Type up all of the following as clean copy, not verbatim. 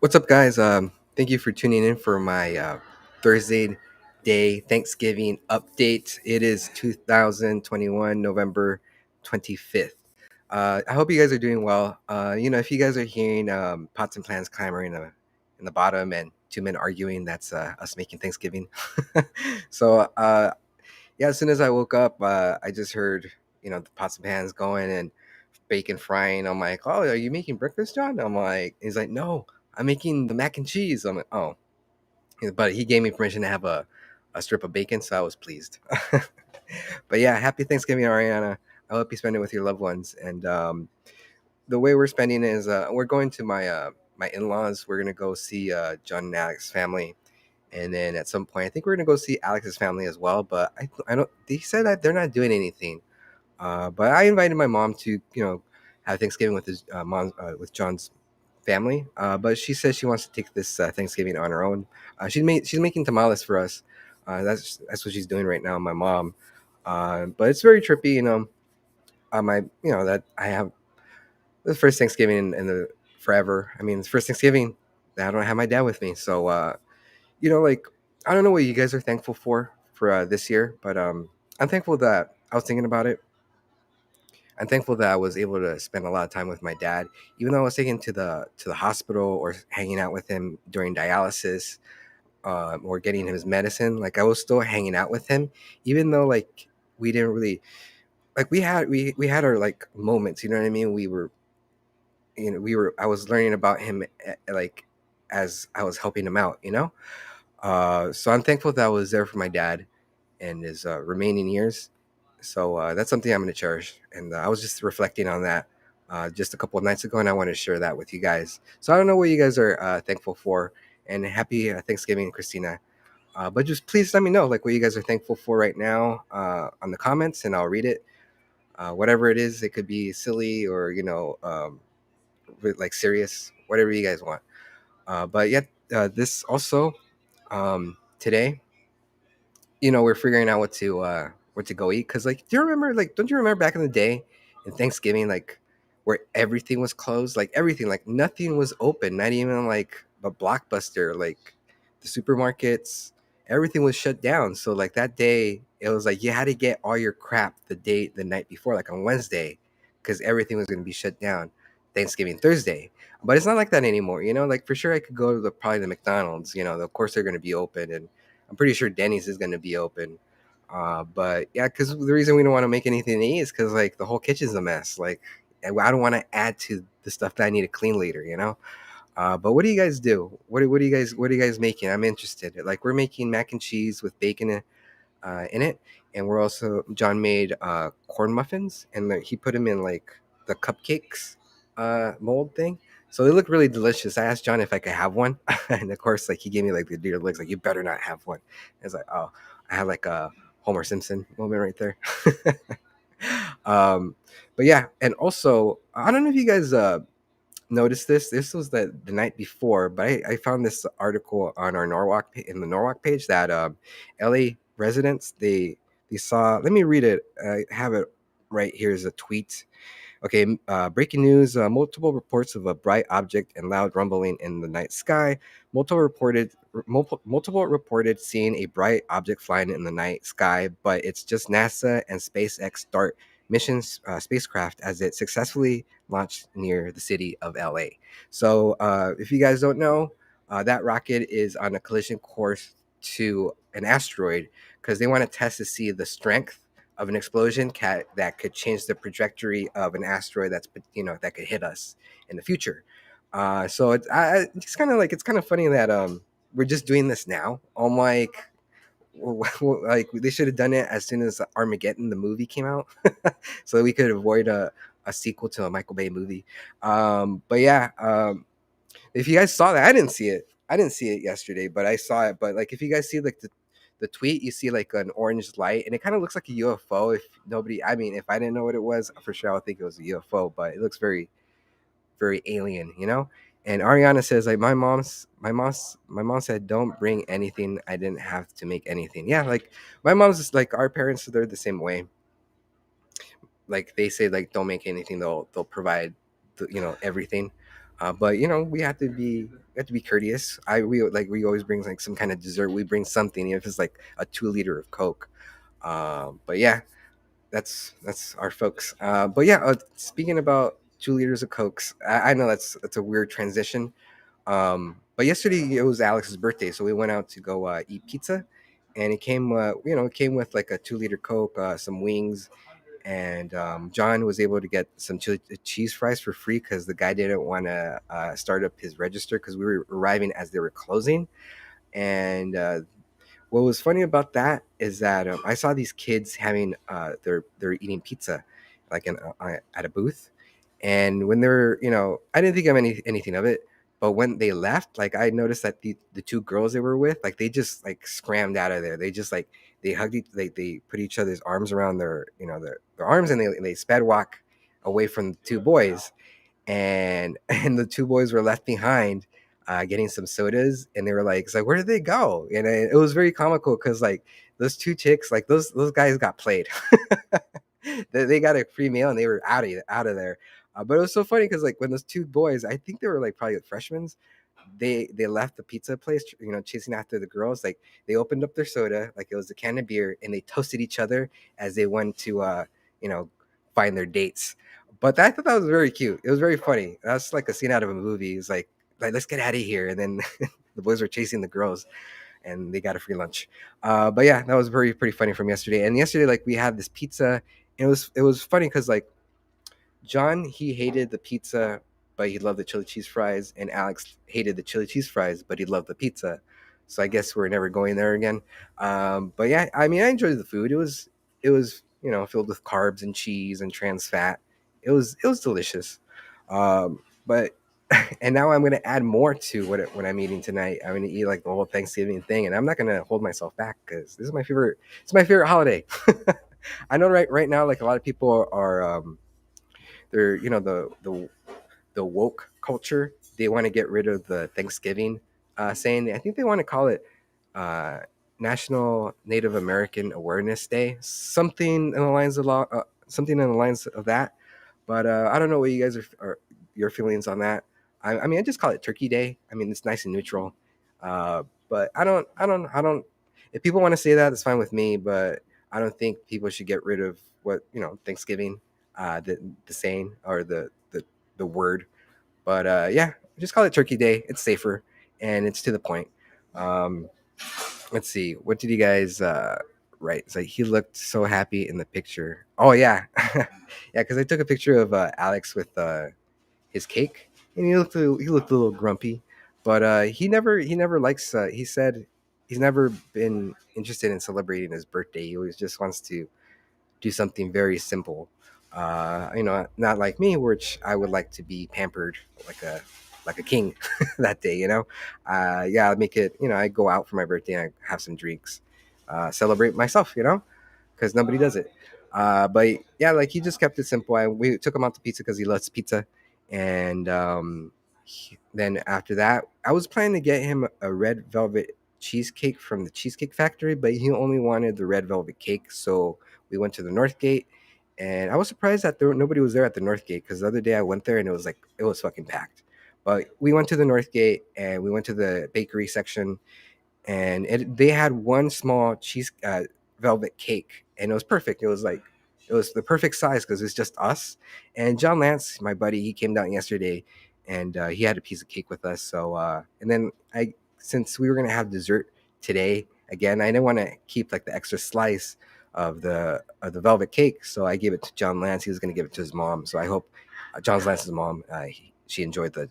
What's up, guys? Thank you for tuning in for my Thursday day Thanksgiving update. It is 2021, November 25th. I hope you guys are doing well. If you guys are hearing pots and plans clamoring in the bottom and two men arguing, that's us making Thanksgiving. So, yeah, as soon as I woke up, I just heard, the pots and pans going and bacon frying. I'm like, oh, are you making breakfast, John? I'm like, he's like, no, I'm making the mac and cheese. I'm like, oh, but he gave me permission to have a strip of bacon, so I was pleased. But yeah, happy Thanksgiving, Ariana. I hope you spend it with your loved ones. And the way we're spending it is we're going to my in-laws. We're gonna go see John and Alex's family, and then at some point, I think we're gonna go see Alex's family as well. But I don't. They said that they're not doing anything. But I invited my mom to, have Thanksgiving with his mom, with John's family. But she says she wants to take this Thanksgiving on her own. She's making tamales for us. That's what she's doing right now, my mom. But it's very trippy, that I have the first Thanksgiving in the forever. I mean, it's first Thanksgiving that I don't have my dad with me. So, like I don't know what you guys are thankful for this year, but I'm thankful that I was thinking about it. I'm thankful that I was able to spend a lot of time with my dad, even though I was taken to the hospital or hanging out with him during dialysis, or getting his medicine. Like I was still hanging out with him, even though like we didn't really like we had our like moments. You know what I mean? We were I was learning about him like as I was helping him out. So I'm thankful that I was there for my dad and his remaining years. So that's something I'm going to cherish. And I was just reflecting on that just a couple of nights ago, and I want to share that with you guys. So I don't know what you guys are thankful for, and happy Thanksgiving, Christina. But just please let me know like what you guys are thankful for right now on the comments, and I'll read it. Whatever it is, it could be silly or like serious, whatever you guys want. But yeah, this also today we're figuring out what to go eat. Cause like, do you remember like, don't you remember back in the day in Thanksgiving, like where everything was closed, like everything, like nothing was open, not even like a Blockbuster, like the supermarkets, everything was shut down. So like that day, it was like you had to get all your crap the night before, like on Wednesday, because everything was gonna be shut down Thanksgiving Thursday. But it's not like that anymore, like for sure I could go to probably the McDonald's, of course they're gonna be open, and I'm pretty sure Denny's is going to be open. But yeah, because the reason we don't want to make anything to eat is because like the whole kitchen's a mess. Like, and I don't want to add to the stuff that I need to clean later. But what do you guys do? What are you guys making? I'm interested. Like we're making mac and cheese with bacon in it, and we're also John made corn muffins, and like, he put them in like the cupcakes mold thing. So they look really delicious. I asked John if I could have one, and of course, like he gave me like the deer looks like you better not have one. I was like, oh, I had like a Homer Simpson moment right there. um, but yeah, and also I don't know if you guys noticed this. This was the night before, but I found this article on our in the Norwalk page that LA residents they saw. Let me read it. I have it right here as a tweet. Okay, breaking news: multiple reports of a bright object and loud rumbling in the night sky. Multiple reported seeing a bright object flying in the night sky, but it's just NASA and SpaceX Dart missions spacecraft as it successfully launched near the city of LA. So, if you guys don't know, that rocket is on a collision course to an asteroid because they want to test to see the strength of an explosion that could change the trajectory of an asteroid that could hit us in the future. So it's kind of like it's kind of funny that we're just doing this now. I'm like, like they should have done it as soon as Armageddon the movie came out, so that we could avoid a sequel to a Michael Bay movie. But yeah, if you guys saw that, I didn't see it. I didn't see it yesterday, but I saw it. But like, if you guys see like the tweet, you see like an orange light, and it kind of looks like a UFO. I mean, if I didn't know what it was, for sure I would think it was a UFO. But it looks very, very alien. And Ariana says like my mom said don't bring anything. I didn't have to make anything. Yeah, like my mom's just like our parents. They're the same way. Like they say don't make anything. They'll provide everything. But we have to be. we have to be courteous. We always bring like some kind of dessert. We bring something, even if it's like a 2 liter of Coke. But yeah, that's our folks. But yeah, speaking about 2 liters of Cokes, I know that's a weird transition. But yesterday it was Alex's birthday, so we went out to go eat pizza, and it came with like a 2 liter Coke, some wings, and John was able to get some cheese fries for free because the guy didn't want to start up his register because we were arriving as they were closing. And what was funny about that is that I saw these kids having they're eating pizza, like at a booth, and when they're I didn't think of anything of it, but when they left, like I noticed that the two girls they were with, like they just like scrammed out of there. They just like they hugged they put each other's arms around their arms, and they sped walk away from the two boys, and and the two boys were left behind getting some sodas, and they were like, it's like, where did they go? And it was very comical because like those two chicks, like those guys got played. They got a free meal and they were out of there. But it was so funny because like when those two boys, I think they were like probably freshmen, they left the pizza place, chasing after the girls. Like they opened up their soda, like it was a can of beer, and they toasted each other as they went to you know find their dates. But I thought that was very cute. It was very funny. That's like a scene out of a movie. It's like let's get out of here, and then the boys were chasing the girls, and they got a free lunch. But yeah, that was pretty funny from yesterday. And yesterday, like we had this pizza. And it was funny because like John, he hated the pizza, but he loved the chili cheese fries, and Alex hated the chili cheese fries, but he loved the pizza. So I guess we're never going there again. But yeah, I mean, I enjoyed the food. It was filled with carbs and cheese and trans fat. It was delicious. But and now I'm gonna add more to what I'm eating tonight. I'm gonna eat like the whole Thanksgiving thing, and I'm not gonna hold myself back because this is my favorite. It's my favorite holiday. I know right now, like a lot of people are they're the woke culture. They want to get rid of the Thanksgiving saying. I think they want to call it uh, National Native American Awareness Day, something in the lines of that. But I don't know what you guys are your feelings on that. I mean, I just call it Turkey Day. I mean, it's nice and neutral. But I don't. If people want to say that, that's fine with me. But I don't think people should get rid of what Thanksgiving, the saying or the word. But yeah, just call it Turkey Day. It's safer and it's to the point. Um, let's see. What did you guys write? It's like he looked so happy in the picture. Oh yeah, yeah. Because I took a picture of Alex with his cake, and he looked a little grumpy. But he never likes. He said he's never been interested in celebrating his birthday. He always just wants to do something very simple. Not like me, which I would like to be pampered like a king that day. Yeah, I make it. I go out for my birthday and I have some drinks, celebrate myself. Because nobody does it. But yeah, like he just kept it simple. We took him out to pizza because he loves pizza, and then after that, I was planning to get him a red velvet cheesecake from the Cheesecake Factory, but he only wanted the red velvet cake. So we went to the North Gate, and I was surprised that nobody was there at the North Gate because the other day I went there and it was fucking packed. But we went to the North Gate and we went to the bakery section, and they had one small cheese velvet cake, and it was perfect. It was the perfect size because it's just us and John Lance, my buddy. He came down yesterday, and he had a piece of cake with us. So and then since we were gonna have dessert today again, I didn't want to keep like the extra slice of the velvet cake, so I gave it to John Lance. He was gonna give it to his mom. So I hope John Lance's mom, she enjoyed the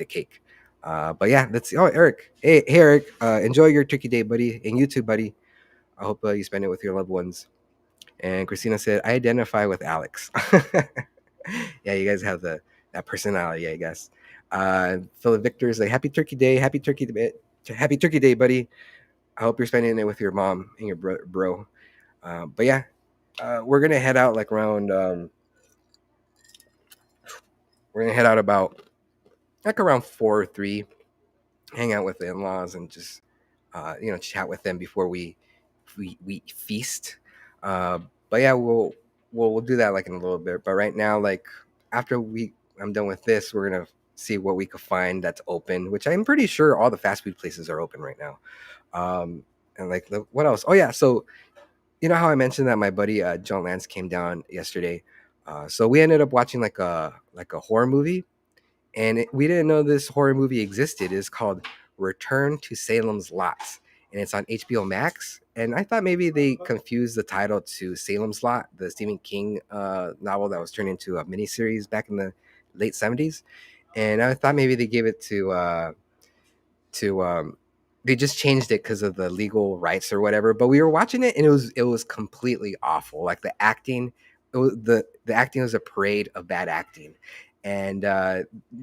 cake. But yeah, let's see. Oh, Eric. Hey, Eric. Enjoy your Turkey Day, buddy, and you too, buddy. I hope you spend it with your loved ones. And Christina said, "I identify with Alex." Yeah, you guys have that personality, I guess. Philip Victor's like, "Happy Turkey Day, Happy Turkey Day, buddy. I hope you're spending it with your mom and your bro." But yeah, we're gonna head out like around. We're gonna head out about like around 4 or 3, hang out with the in-laws and just chat with them before we feast. uh but yeah, we'll do that like in a little bit. But right now, like after I'm done with this, we're gonna see what we could find that's open, which I'm pretty sure all the fast food places are open right now. And like, what else? Oh yeah, so you know how I mentioned that my buddy John Lance came down yesterday. So we ended up watching like a horror movie, and we didn't know this horror movie existed. It's called Return to Salem's Lot, and it's on HBO Max. And I thought maybe they confused the title to Salem's Lot, the Stephen King novel that was turned into a miniseries back in the late '70s. And I thought maybe they gave it to they just changed it because of the legal rights or whatever. But we were watching it, and it was completely awful. Like the acting was a parade of bad acting. And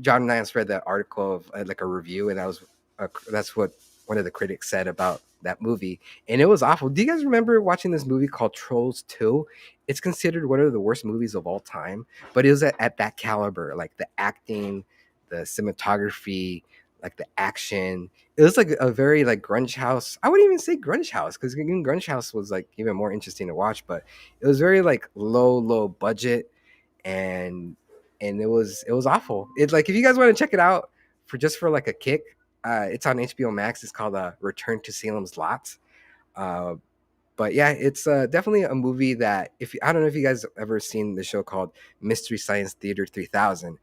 John Nance read the article of like a review, and that's what one of the critics said about that movie, and it was awful. Do you guys remember watching this movie called Trolls 2? It's considered one of the worst movies of all time, but it was at that caliber, like the acting, the cinematography, like the action. It was like a very like grunge house. I wouldn't even say grunge house because grunge house was like even more interesting to watch, but it was very like low budget, and it was awful. It's like if you guys want to check it out for like a kick, it's on HBO Max. It's called Return to Salem's Lot. Uh, but yeah, it's definitely a movie that if I don't know if you guys ever seen the show called Mystery Science Theater 3000.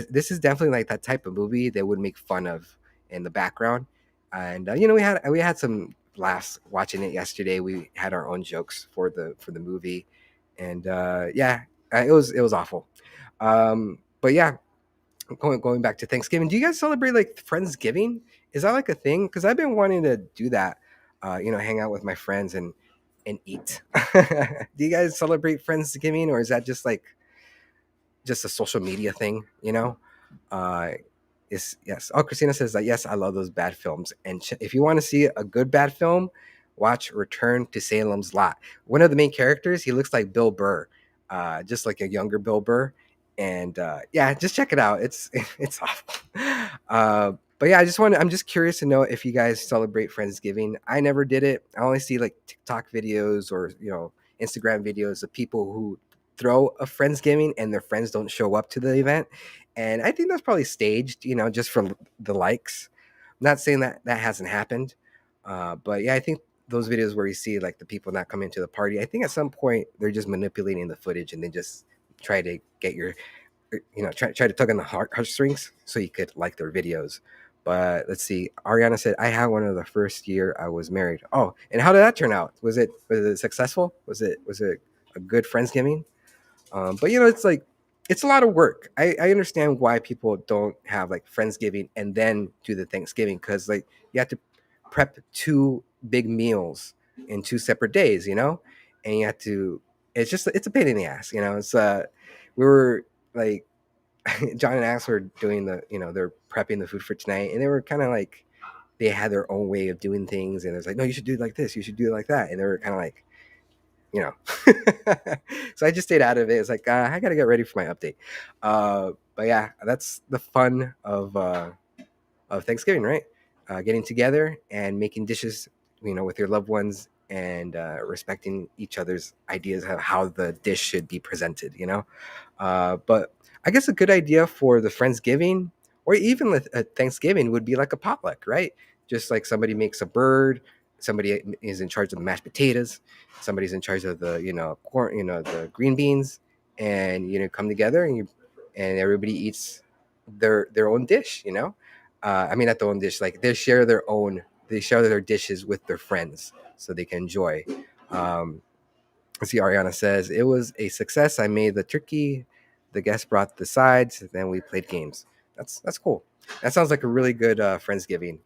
This is definitely like that type of movie they would make fun of in the background, and we had some laughs watching it yesterday. We had our own jokes for the movie, and yeah, it was awful. But yeah, going back to Thanksgiving, do you guys celebrate like Friendsgiving? Is that like a thing? Because I've been wanting to do that. Hang out with my friends and eat. Do you guys celebrate Friendsgiving, or is that just a social media thing? Uh, yes. Oh, Christina says that yes, I love those bad films. And if you want to see a good bad film, watch Return to Salem's Lot. One of the main characters, he looks like Bill Burr, just like a younger Bill Burr. And yeah, just check it out. It's it's awful. But yeah, I'm just curious to know if you guys celebrate Friendsgiving. I never did it. I only see like TikTok videos or Instagram videos of people who throw a Friendsgiving and their friends don't show up to the event. And I think that's probably staged, just for the likes. I'm not saying that that hasn't happened, but yeah, I think those videos where you see like the people not coming to the party, I think at some point they're just manipulating the footage and they just try to get your, try to tug on the heartstrings so you could like their videos. But let's see. Ariana said, "I had one of the first year I was married." Oh, and how did that turn out? Was it successful? Was it a good Friendsgiving? But it's like it's a lot of work. I understand why people don't have like Friendsgiving and then do the Thanksgiving because like you have to prep two big meals in two separate days, and you have to. It's a pain in the ass, It's we were like John and Axe were doing they're prepping the food for tonight, and they were kind of like they had their own way of doing things, and it was like, no, you should do it like this, you should do it like that, and they were kind of like you know. So I just stayed out of it. It's like I got to get ready for my update. But yeah, that's the fun of Thanksgiving, right? Getting together and making dishes, with your loved ones and respecting each other's ideas of how the dish should be presented. But I guess a good idea for the Friendsgiving or even with a Thanksgiving would be like a potluck, right? Just like somebody makes a bird, somebody is in charge of the mashed potatoes, somebody's in charge of the corn, the green beans, and come together and everybody eats their own dish. I mean, not their own dish, like they share their dishes with their friends so they can enjoy. Um, Let's see, Ariana says, it was a success. I made the turkey. The guests brought the sides. Then we played games. That's cool. That sounds like a really good Friendsgiving.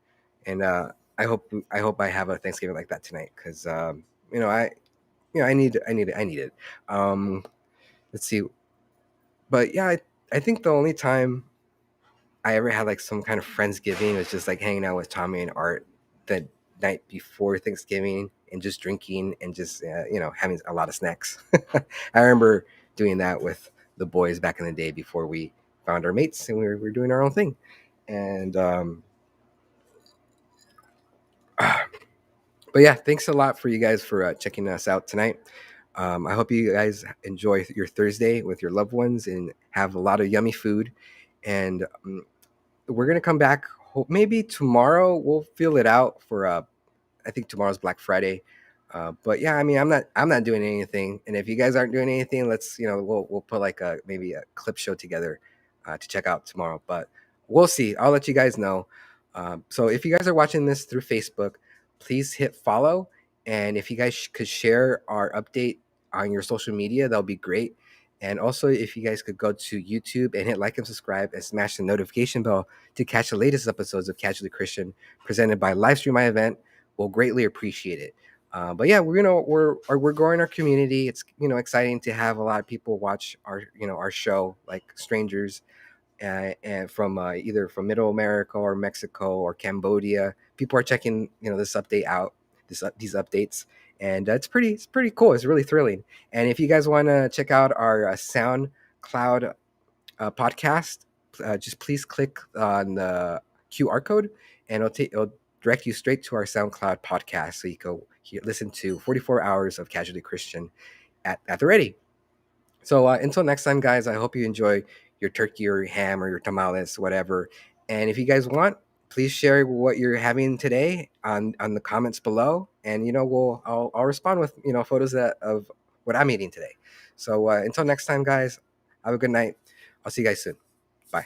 And I hope I have a Thanksgiving like that tonight because I need it. Um, let's see. But yeah, I think the only time I ever had like some kind of Friendsgiving was just like hanging out with Tommy and Art the night before Thanksgiving and just drinking and just having a lot of snacks. I remember doing that with the boys back in the day before we found our mates and we were doing our own thing. And but yeah, thanks a lot for you guys for checking us out tonight. I hope you guys enjoy your Thursday with your loved ones and have a lot of yummy food. And we're gonna come back. Maybe tomorrow we'll feel it out for I think tomorrow's Black Friday. But yeah, I mean, I'm not doing anything, and if you guys aren't doing anything, let's we'll put like a maybe a clip show together to check out tomorrow. But we'll see. I'll let you guys know. So if you guys are watching this through Facebook, please hit follow, and if you guys could share our update on your social media, that'll be great. And also, if you guys could go to YouTube and hit like and subscribe and smash the notification bell to catch the latest episodes of Casually Christian presented by Livestream My Event, we'll greatly appreciate it. But yeah, we're growing our community. It's exciting to have a lot of people watch our show, like strangers and from either from Middle America or Mexico or Cambodia. People are checking this update out, these updates, and it's pretty cool. It's really thrilling. And if you guys want to check out our SoundCloud podcast, just please click on the QR code, and it'll direct you straight to our SoundCloud podcast, so you can listen to 44 hours of Casually Christian at the ready. So until next time, guys, I hope you enjoy your turkey or your ham or your tamales, whatever. And if you guys want, please share what you're having today on the comments below, and I'll respond with photos of what I'm eating today. So until next time, guys, have a good night. I'll see you guys soon. Bye.